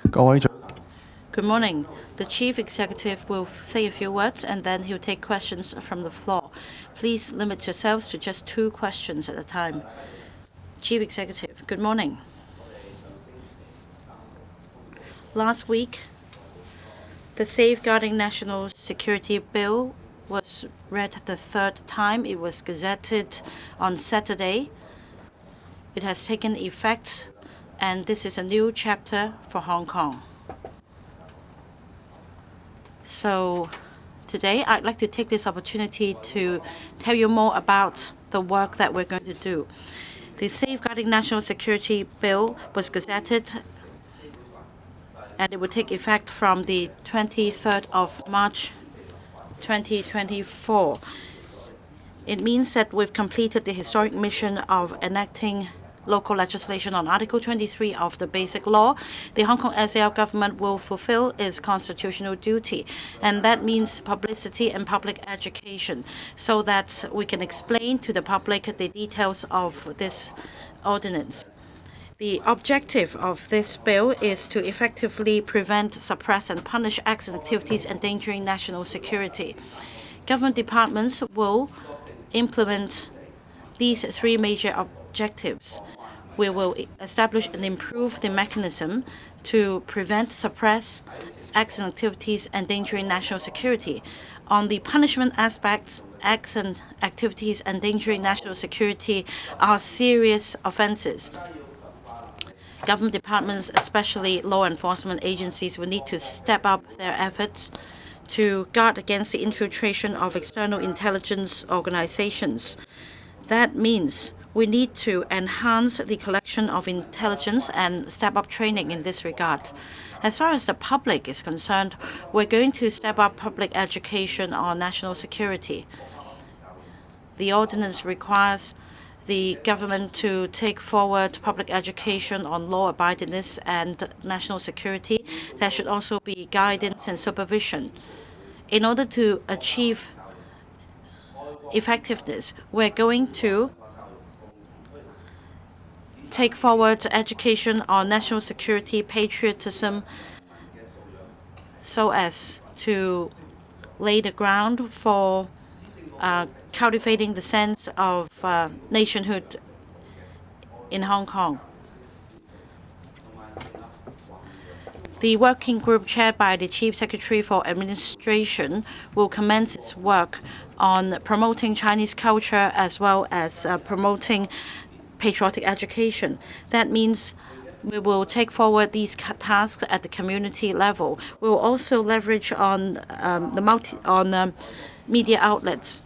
Good morning. The Chief Executive will say a few words and then he'll take questions from the floor. Please limit yourselves to just 2 questions at a time. Chief Executive, good morning. Last week, the Safeguarding National Security Bill was read the 3rd time. It was gazetted on Saturday. It has taken effect, and this is a new chapter for Hong Kong. So today, I'd like to take this opportunity to tell you more about the work that we're going to do. The Safeguarding National Security Bill was gazetted, and it will take effect from the 23rd of March 2024. It means that we've completed the historic mission of enacting local legislation on Article 23 of the Basic Law. The Hong Kong SAR government will fulfill its constitutional duty, and that means publicity and public education so that we can explain to the public the details of this ordinance. The objective of this bill is to effectively prevent, suppress, and punish acts and activities endangering national security. Government departments will implement these 3 major objectives. We will establish and improve the mechanism to prevent, suppress acts and activities endangering national security. On the punishment aspects, acts and activities endangering national security are serious offenses. Government departments, especially law enforcement agencies, will need to step up their efforts to guard against the infiltration of external intelligence organizations. That means we need to enhance the collection of intelligence and step up training in this regard. As far as the public is concerned, we're going to step up public education on national security. The ordinance requires the government to take forward public education on law-abidingness and national security. There should also be guidance and supervision. In order to achieve effectiveness, we're going to take forward education on national security, patriotism, so as to lay the ground for cultivating the sense of nationhood in Hong Kong. The working group chaired by the Chief Secretary for Administration will commence its work on promoting Chinese culture as well as promoting patriotic education. That means we will take forward these tasks at the community level. We will also leverage on media outlets.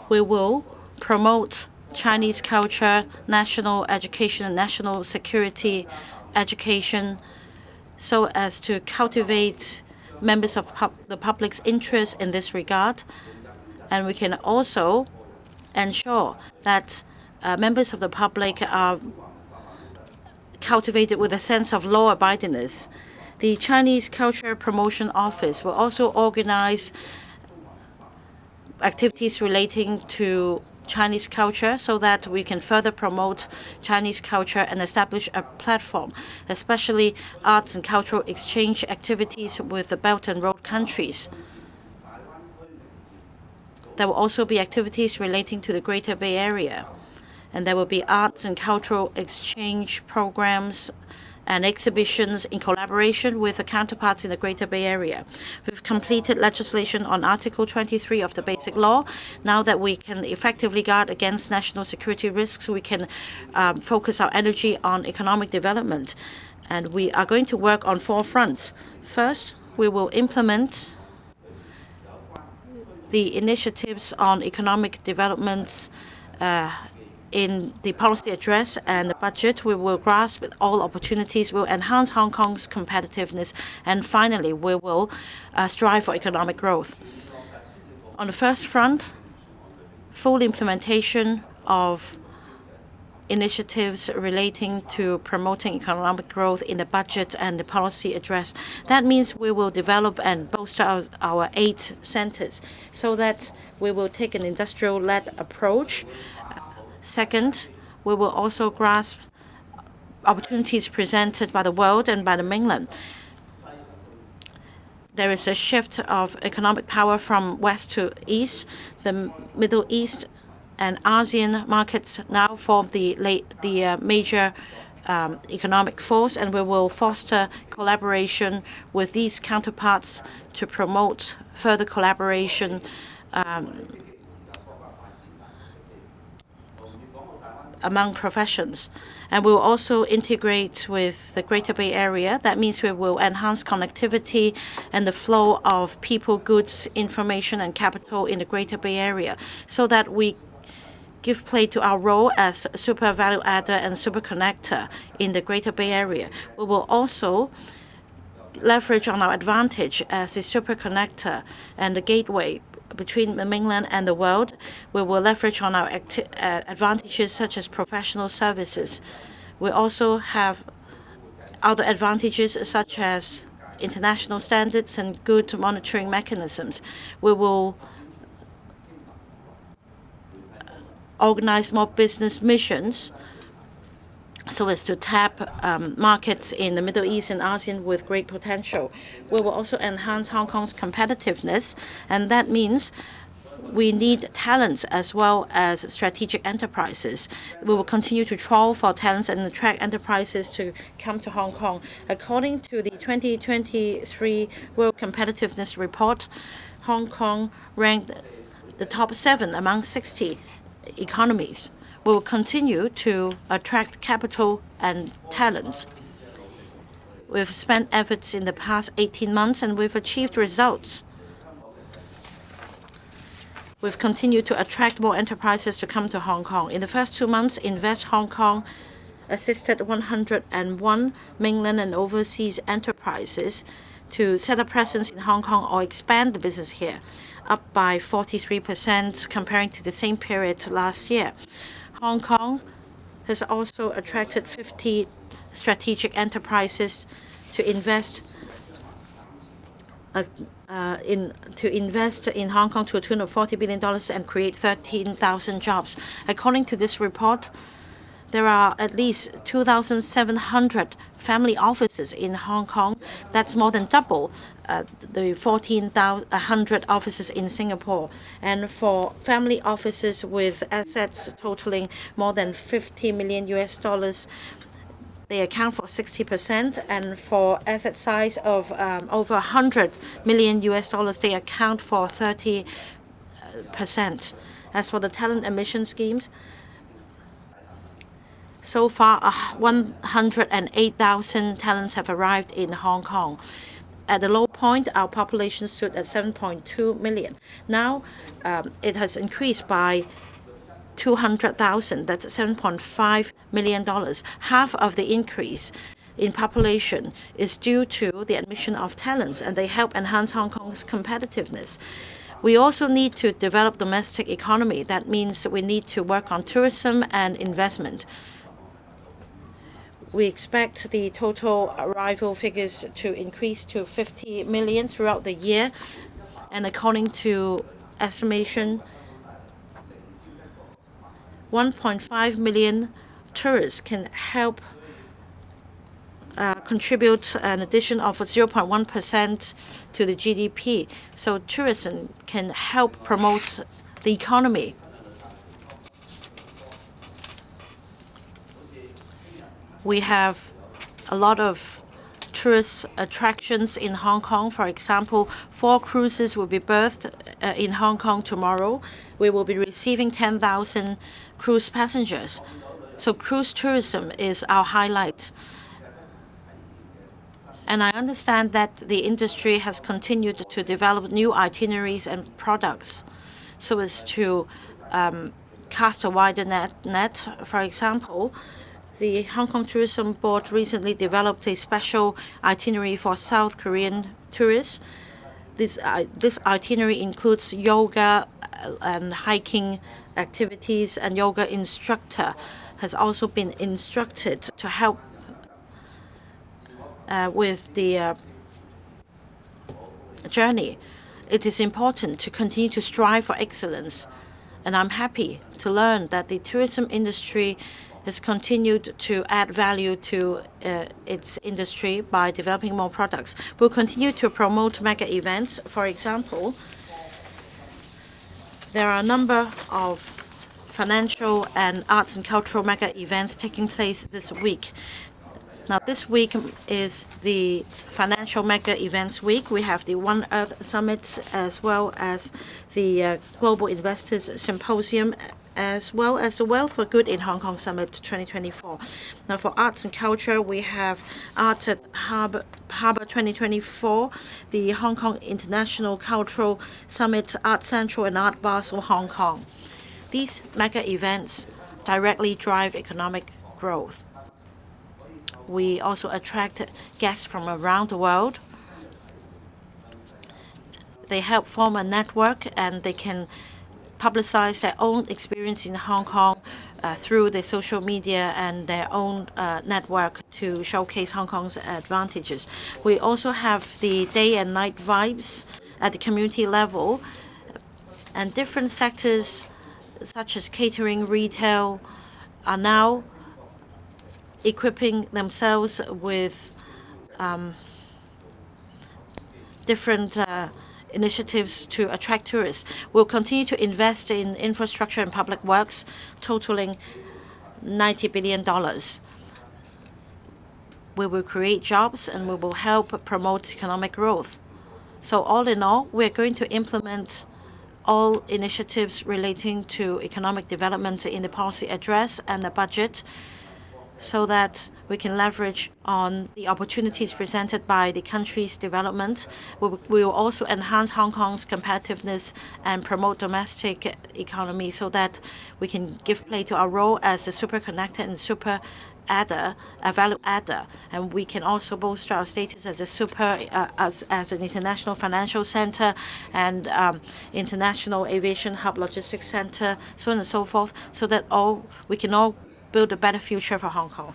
We will promote Chinese culture, national education, and national security education so as to cultivate members of the public's interest in this regard. And we can also ensure that members of the public are cultivated with a sense of law-abidingness. The Chinese Culture Promotion Office will also organize activities relating to Chinese culture so that we can further promote Chinese culture and establish a platform, especially arts and cultural exchange activities with the Belt and Road countries. There will also be activities relating to the Greater Bay Area, and there will be arts and cultural exchange programs and exhibitions in collaboration with the counterparts in the Greater Bay Area. We've completed legislation on Article 23 of the Basic Law. Now that we can effectively guard against national security risks, we can focus our energy on economic development. And we are going to work on 4 fronts. First, we will implement the initiatives on economic developments in the policy address and the budget. We will grasp all opportunities, will enhance Hong Kong's competitiveness, and finally, we will strive for economic growth. On the first front, full implementation of initiatives relating to promoting economic growth in the budget and the policy address. That means we will develop and bolster our 8 centers so that we will take an industrial-led approach. Second, we will also grasp opportunities presented by the world and by the mainland. There is a shift of economic power from west to east. The Middle East and ASEAN markets now form the major economic force, and we will foster collaboration with these counterparts to promote further collaboration among professions. And we will also integrate with the Greater Bay Area. That means we will enhance connectivity and the flow of people, goods, information, and capital in the Greater Bay Area so that we give play to our role as super value adder and super connector in the Greater Bay Area. We will also leverage on our advantage as a super connector and the gateway between the mainland and the world. We will leverage on our advantages such as professional services. We also have other advantages such as international standards and good monitoring mechanisms. We will organize more business missions so as to tap markets in the Middle East and ASEAN with great potential. We will also enhance Hong Kong's competitiveness, and that means we need talents as well as strategic enterprises. We will continue to trawl for talents and attract enterprises to come to Hong Kong. According to the 2023 World Competitiveness Report, Hong Kong ranked the top 7 among 60 economies. We will continue to attract capital and talents. We've spent efforts in the past 18 months and we've achieved results. We've continued to attract more enterprises to come to Hong Kong. In the first 2 months, Invest Hong Kong assisted 101 mainland and overseas enterprises to set up presence in Hong Kong or expand the business here, up by 43% comparing to the same period last year. Hong Kong has also attracted 50 strategic enterprises to invest in Hong Kong to a tune of $40 billion and create 13,000 jobs. According to this report, there are at least 2,700 family offices in Hong Kong. That's more than double the 1,400 offices in Singapore. And for family offices with assets totaling more than $50 million, they account for 60%, and for asset size of over $100 million, they account for 30%. As for the talent admission schemes, so far 108,000 talents have arrived in Hong Kong. At the low point, our population stood at 7.2 million. Now it has increased by 200,000. That's $7.5 million. Half of the increase in population is due to the admission of talents, and they help enhance Hong Kong's competitiveness. We also need to develop domestic economy. That means we need to work on tourism and investment. We expect the total arrival figures to increase to 50 million throughout the year. And according to estimation, 1.5 million tourists can help contribute an addition of 0.1% to the GDP. So tourism can help promote the economy. We have a lot of tourist attractions in Hong Kong. For example, 4 cruises will be berthed in Hong Kong tomorrow. We will be receiving 10,000 cruise passengers. So cruise tourism is our highlight. And I understand that the industry has continued to develop new itineraries and products so as to cast a wider net. For example, the Hong Kong Tourism Board recently developed a special itinerary for South Korean tourists. This itinerary includes yoga and hiking activities, and yoga instructor has also been instructed to help with the journey. It is important to continue to strive for excellence, and I'm happy to learn that the tourism industry has continued to add value to its industry by developing more products. We'll continue to promote mega events. For example, there are a number of financial and arts and cultural mega events taking place this week. Now, this week is the Financial Mega Events Week. We have the One Earth Summit, as well as the Global Investors Symposium, as well as the Wealth for Good in Hong Kong Summit 2024. Now, for arts and culture, we have Art at Harbour 2024, the Hong Kong International Cultural Summit, Art Central, and Art Basel Hong Kong. These mega events directly drive economic growth. We also attract guests from around the world. They help form a network, and they can publicize their own experience in Hong Kong through the social media and their own network to showcase Hong Kong's advantages. We also have the day and night vibes at the community level, and different sectors such as catering, retail, are now equipping themselves with different initiatives to attract tourists. We'll continue to invest in infrastructure and public works, totaling $90 billion. We will create jobs, and we will help promote economic growth. So all in all, we're going to implement all initiatives relating to economic development in the policy address and the budget, so that we can leverage on the opportunities presented by the country's development. We will also enhance Hong Kong's competitiveness and promote domestic economy, so that we can give play to our role as a super connector and super adder, a value adder, and we can also bolster our status as a as an international financial center and international aviation hub, logistics center, so on and so forth, so that we can all build a better future for Hong Kong.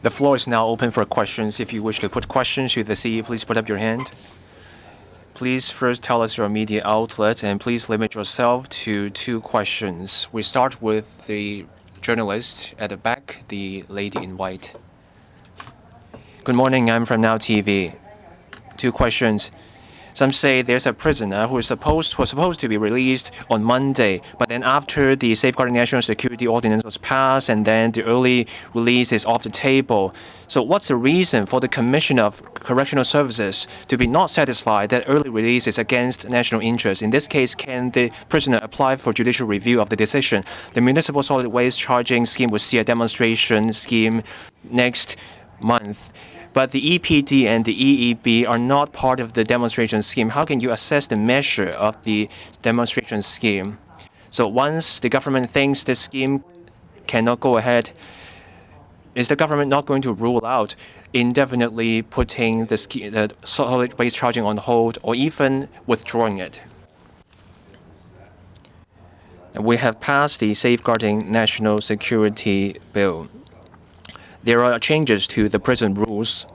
The floor is now open for questions. If you wish to put questions to the CEO, please put up your hand. Please first tell us your media outlet, and please limit yourself to 2 questions. We start with the journalist at the back, the lady in white. Good morning, I'm from Now TV. 2 questions. Some say there's a prisoner who was supposed to be released on Monday, but then after the Safeguarding National Security Ordinance was passed, and then the early release is off the table. So what's the reason for the Commission of Correctional Services to be not satisfied that early release is against national interest? In this case, can the prisoner apply for judicial review of the decision? The Municipal Solid Waste Charging Scheme will see a demonstration scheme next month. But the EPD and the EEB are not part of the demonstration scheme. How can you assess the measure of the demonstration scheme? So once the government thinks this scheme cannot go ahead, is the government not going to rule out indefinitely putting the solid waste charging on hold, or even withdrawing it? And we have passed the Safeguarding National Security Bill. There are changes to the prison rules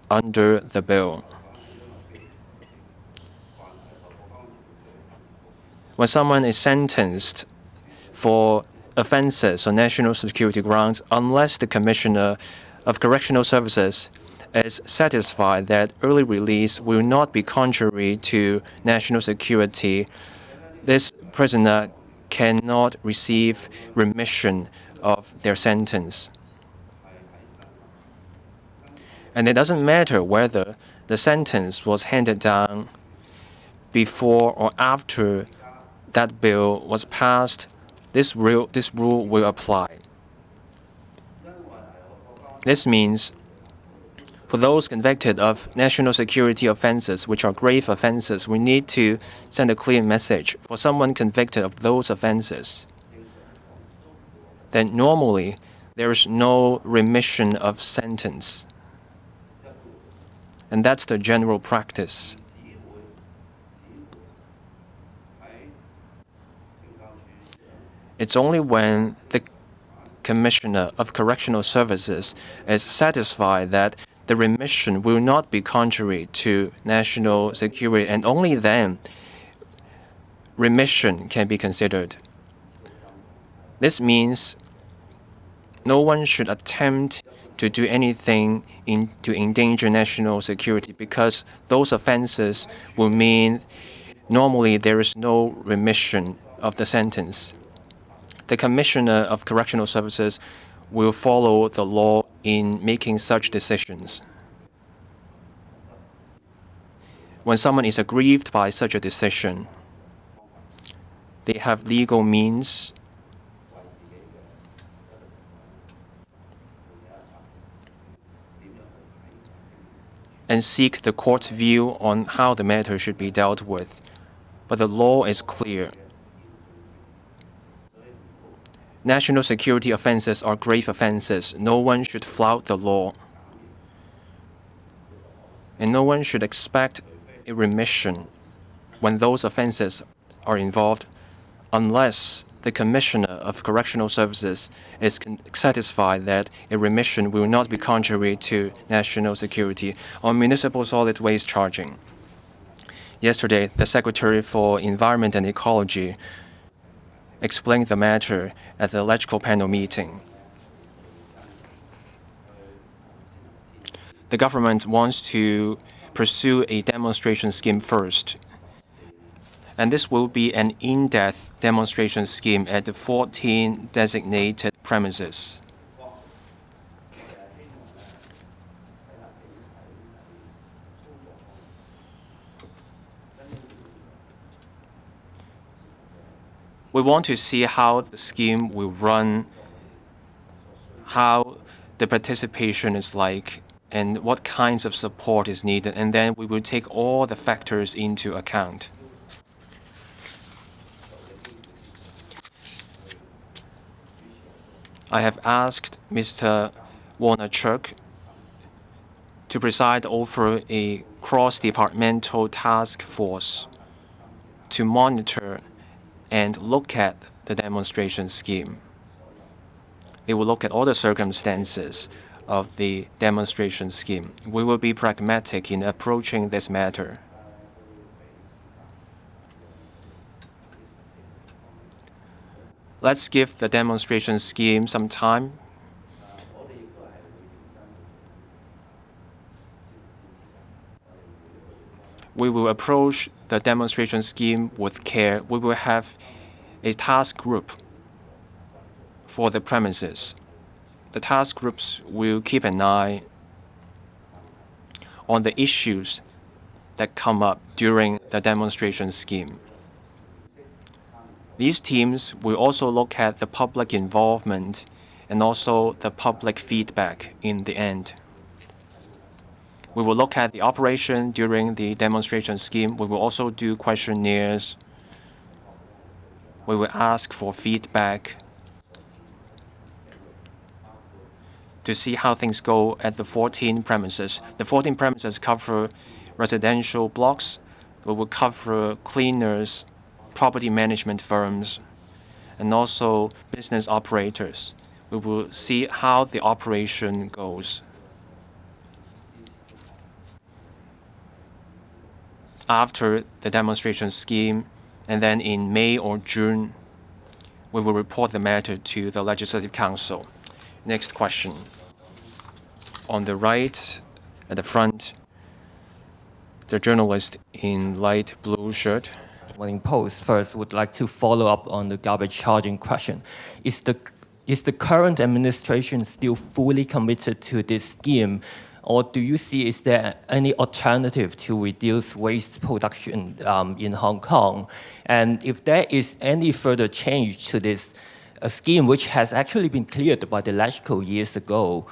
under the bill. When someone is sentenced for offenses on national security grounds, unless the Commissioner of Correctional Services is satisfied that early release will not be contrary to national security, this prisoner cannot receive remission of their sentence. And it doesn't matter whether the sentence was handed down before or after that bill was passed, this rule will apply. This means for those convicted of national security offenses, which are grave offenses, we need to send a clear message. For someone convicted of those offenses, then normally there is no remission of sentence. And that's the general practice. It's only when the Commissioner of Correctional Services is satisfied that the remission will not be contrary to national security, and only then remission can be considered. This means no one should attempt to do anything to endanger national security, because those offenses will mean normally there is no remission of the sentence. The Commissioner of Correctional Services will follow the law in making such decisions. When someone is aggrieved by such a decision, they have legal means and seek the court's view on how the matter should be dealt with. But the law is clear. National security offenses are grave offenses. No one should flout the law. And no one should expect a remission when those offenses are involved, unless the Commissioner of Correctional Services is satisfied that a remission will not be contrary to national security. On municipal solid waste charging, yesterday, the Secretary for Environment and Ecology explained the matter at the electrical panel meeting. The government wants to pursue a demonstration scheme first, and this will be an in-depth demonstration scheme at the 14 designated premises. We want to see how the scheme will run, how the participation is like, and what kinds of support is needed, and then we will take all the factors into account. I have asked Mr. Warner-Chuk to preside over a cross-departmental task force to monitor and look at the demonstration scheme. They will look at all the circumstances of the demonstration scheme. We will be pragmatic in approaching this matter. Let's give the demonstration scheme some time. We will approach the demonstration scheme with care. We will have a task group for the premises. The task groups will keep an eye on the issues that come up during the demonstration scheme. These teams will also look at the public involvement and also the public feedback in the end. We will look at the operation during the demonstration scheme. We will also do questionnaires. We will ask for feedback to see how things go at the 14 premises. The 14 premises cover residential blocks. We will cover cleaners, property management firms, and also business operators. We will see how the operation goes. After the demonstration scheme, and then in May or June, we will report the matter to the Legislative Council. Next question. On the right, at the front, the journalist in light blue shirt. Morning Post first would like to follow up on the garbage charging question. Is the current administration still fully committed to this scheme, or do you see is there any alternative to reduce waste production in Hong Kong? And if there is any further change to this scheme, which has actually been cleared by the LegCo years ago,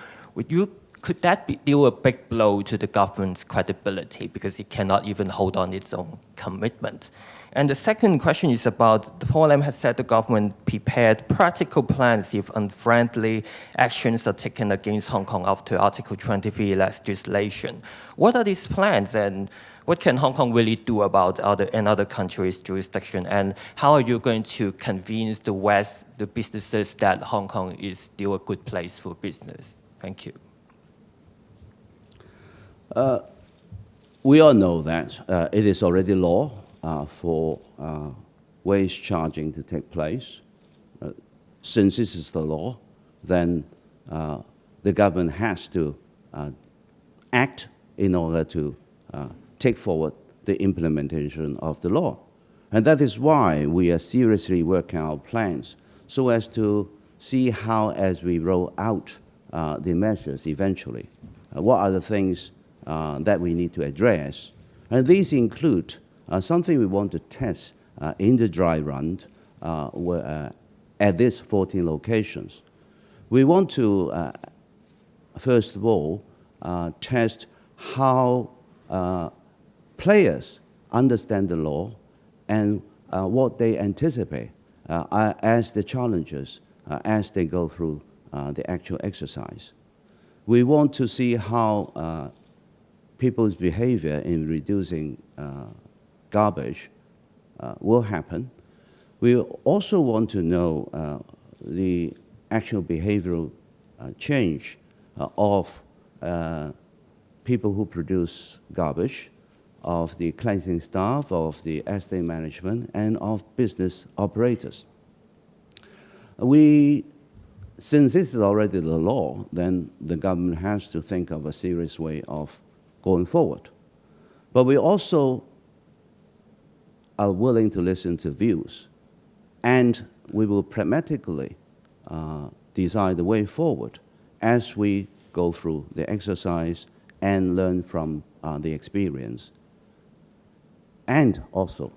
could that deal a big blow to the government's credibility because it cannot even hold on its own commitment? And the second question is about, Paul Lam has said the government prepared practical plans if unfriendly actions are taken against Hong Kong after Article 23 legislation. What are these plans, and what can Hong Kong really do about other countries' jurisdiction? And how are you going to convince the West, the businesses, that Hong Kong is still a good place for business? Thank you. We all know that it is already law for waste charging to take place. since this is the law, then the government has to act in order to take forward the implementation of the law. And that is why we are seriously working our plans so as to see how, as we roll out the measures eventually, what are the things that we need to address. And these include something we want to test in the dry run at these 14 locations. We want to, first of all, test how players understand the law and what they anticipate as the challenges as they go through the actual exercise. We want to see how people's behavior in reducing garbage will happen. We also want to know the actual behavioral change of people who produce garbage, of the cleansing staff, of the estate management, and of business operators. Since this is already the law, then the government has to think of a serious way of going forward. But we also are willing to listen to views, and we will pragmatically decide the way forward as we go through the exercise and learn from the experience. And also,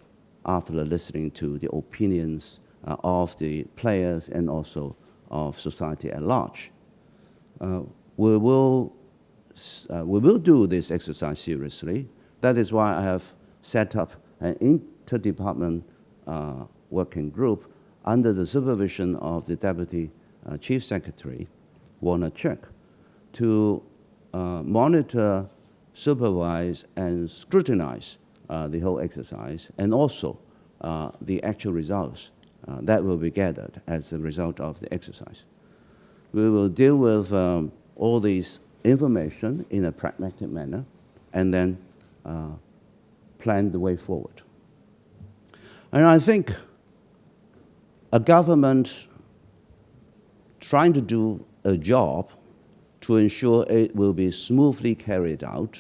after listening to the opinions of the players and also of society at large, we will do this exercise seriously. That is why I have set up an interdepartment working group under the supervision of the Deputy Chief Secretary, Warner Chek, to monitor, supervise, and scrutinize the whole exercise, and also the actual results that will be gathered as a result of the exercise. We will deal with all these information in a pragmatic manner and then plan the way forward. And I think a government trying to do a job to ensure it will be smoothly carried out,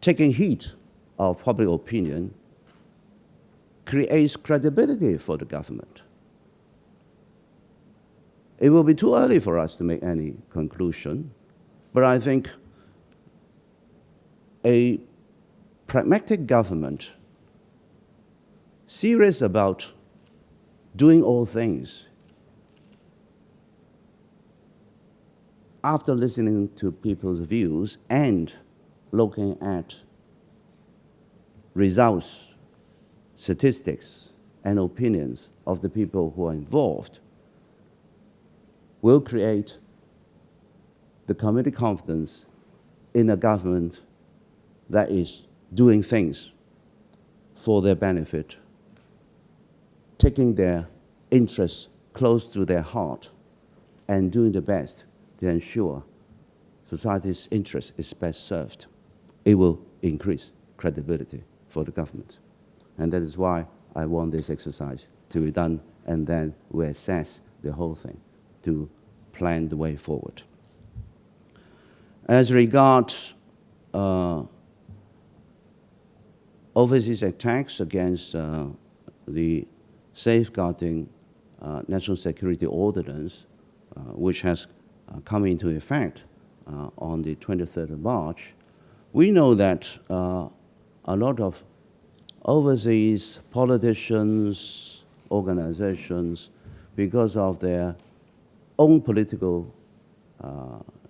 taking heed of public opinion, creates credibility for the government. It will be too early for us to make any conclusion, but I think a pragmatic government serious about doing all things after listening to people's views and looking at results, statistics, and opinions of the people who are involved, will create the community confidence in a government that is doing things for their benefit, taking their interests close to their heart, and doing the best to ensure society's interest is best served. It will increase credibility for the government. And that is why I want this exercise to be done, and then we assess the whole thing to plan the way forward. As regards overseas attacks against the safeguarding national security ordinance, which has come into effect on the 23rd of March, we know that a lot of overseas politicians, organizations, because of their own political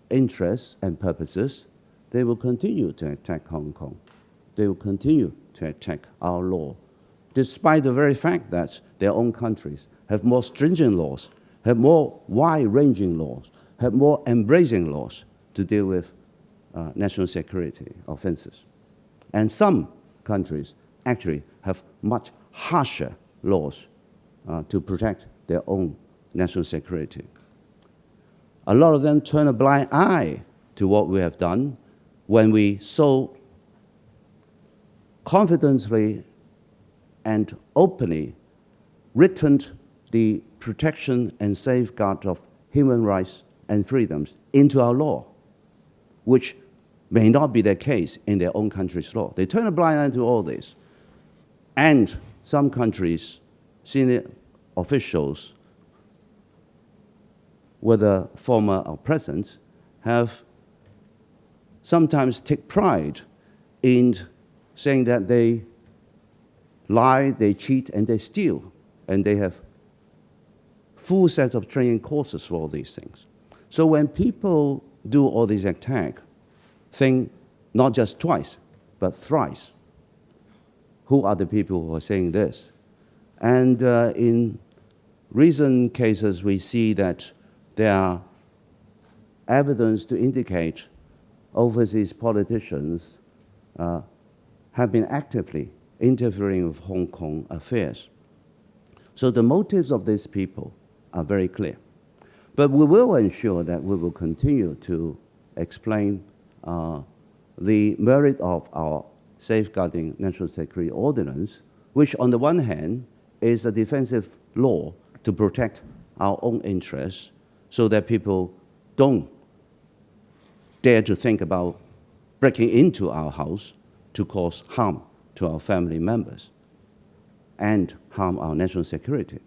interests and purposes, they will continue to attack Hong Kong. They will continue to attack our law, despite the very fact that their own countries have more stringent laws, have more wide-ranging laws, have more embracing laws to deal with national security offenses. And some countries actually have much harsher laws to protect their own national security. A lot of them turn a blind eye to what we have done when we so confidently and openly written the protection and safeguard of human rights and freedoms into our law, which may not be the case in their own country's law. They turn a blind eye to all this. And some countries, senior officials, whether former or present, have sometimes take pride in saying that they lie, they cheat, and they steal. And they have full set of training courses for all these things. So when people do all these attacks, think not just twice, but thrice. Who are the people who are saying this? And in recent cases, we see that there are evidence to indicate overseas politicians have been actively interfering with Hong Kong affairs. So the motives of these people are very clear. But we will ensure that we will continue to explain the merit of our safeguarding national security ordinance, which on the one hand is a defensive law to protect our own interests so that people don't dare to think about breaking into our house to cause harm to our family members and harm our national security.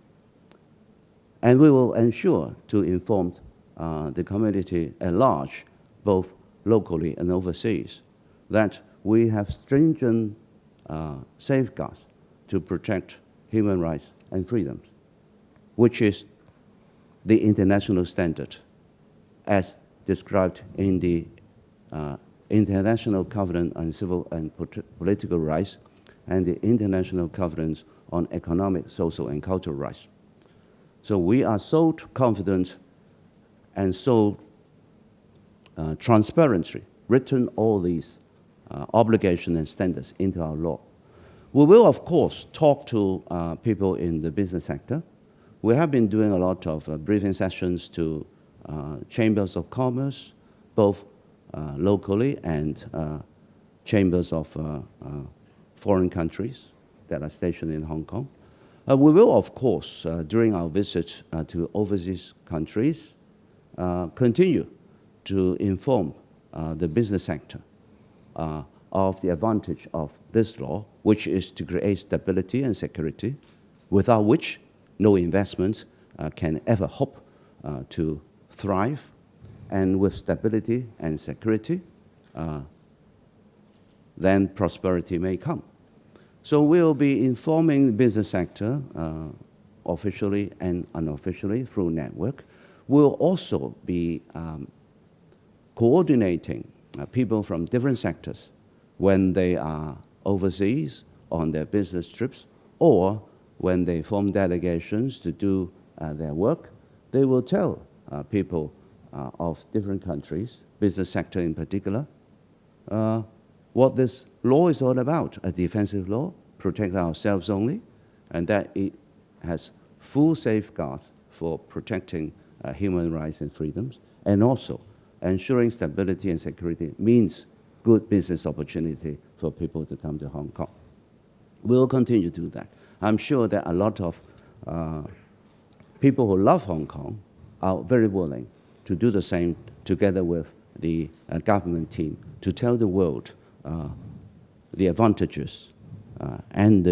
And we will ensure to inform the community at large, both locally and overseas, that we have stringent safeguards to protect human rights and freedoms, which is the international standard as described in the International Covenant on Civil and Political Rights and the International Covenant on Economic, Social, and Cultural Rights. So we are so confident and so transparently written all these obligations and standards into our law. We will, of course, talk to people in the business sector. We have been doing a lot of briefing sessions to chambers of commerce, both locally and chambers of foreign countries that are stationed in Hong Kong. We will, of course, during our visit to overseas countries, continue to inform the business sector of the advantage of this law, which is to create stability and security, without which no investment can ever hope to thrive. And with stability and security, then prosperity may come. So we'll be informing the business sector officially and unofficially through network. We'll also be coordinating people from different sectors when they are overseas on their business trips or when they form delegations to do their work. They will tell people of different countries, business sector in particular, what this law is all about, a defensive law, protect ourselves only, and that it has full safeguards for protecting human rights and freedoms, and also ensuring stability and security means good business opportunity for people to come to Hong Kong. We'll continue to do that. I'm sure that a lot of people who love Hong Kong are very willing to do the same together with the government team to tell the world the advantages and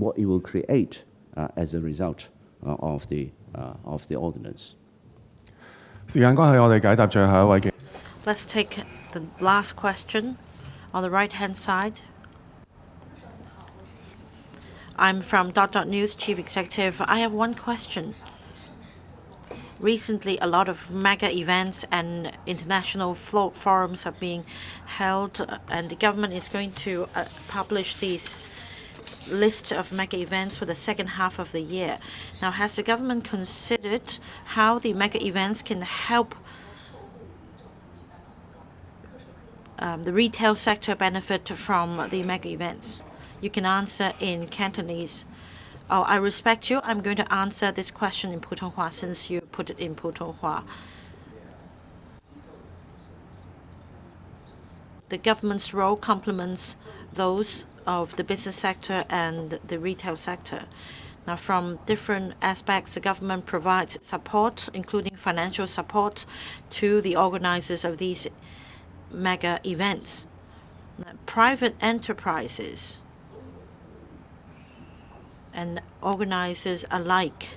what it will create as a result of the ordinance. 時間關係，我哋解答最後一位嘅。Let's take the last question on the right-hand side. I'm from News Chief Executive. I have one question. Recently, a lot of mega events and international forums are being held, and the government is going to publish these lists of mega events for the second half of the year. Now, has the government considered how the mega events can help the retail sector benefit from the mega events? You can answer in Cantonese. Oh, I respect you. I'm going to answer this question in Putonghua since you put it in Putonghua. The government's role complements those of the business sector and the retail sector. Now, from different aspects, the government provides support, including financial support, to the organizers of these mega events. Now, private enterprises and organizers alike,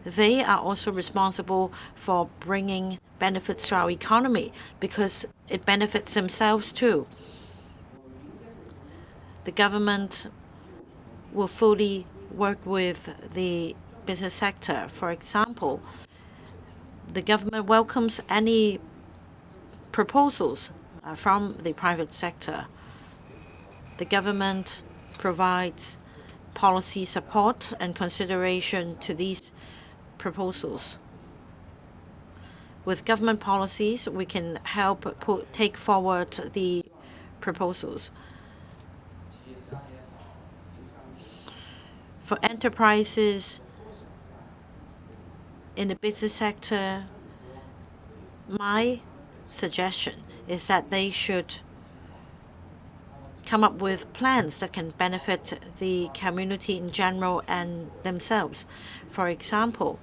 they are also responsible for bringing benefits to our economy because it benefits themselves too. The government will fully work with the business sector. For example, the government welcomes any proposals from the private sector. The government provides policy support and consideration to these proposals. With government policies, we can help take forward the proposals. For enterprises in the business sector, my suggestion is that they should come up with plans that can benefit the community in general and themselves. For example,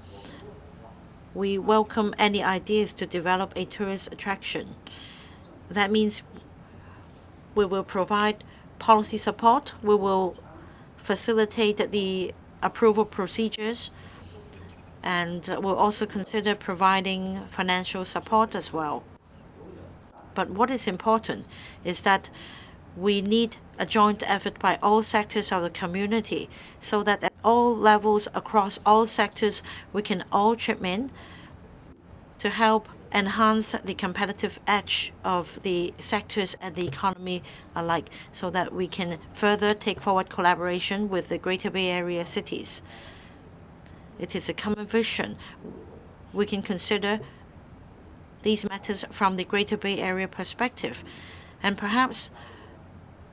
we welcome any ideas to develop a tourist attraction. That means we will provide policy support, we will facilitate the approval procedures, and we'll also consider providing financial support as well. But what is important is that we need a joint effort by all sectors of the community so that at all levels across all sectors we can all chip in to help enhance the competitive edge of the sectors and the economy alike so that we can further take forward collaboration with the Greater Bay Area cities. It is a common vision. We can consider these matters from the Greater Bay Area perspective. And perhaps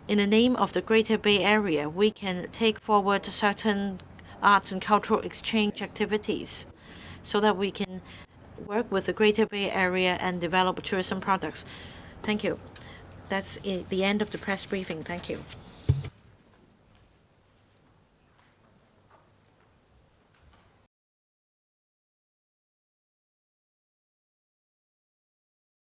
in the name of the Greater Bay Area, we can take forward certain arts and cultural exchange activities so that we can work with the Greater Bay Area and develop tourism products. Thank you. That's the end of the press briefing. Thank you.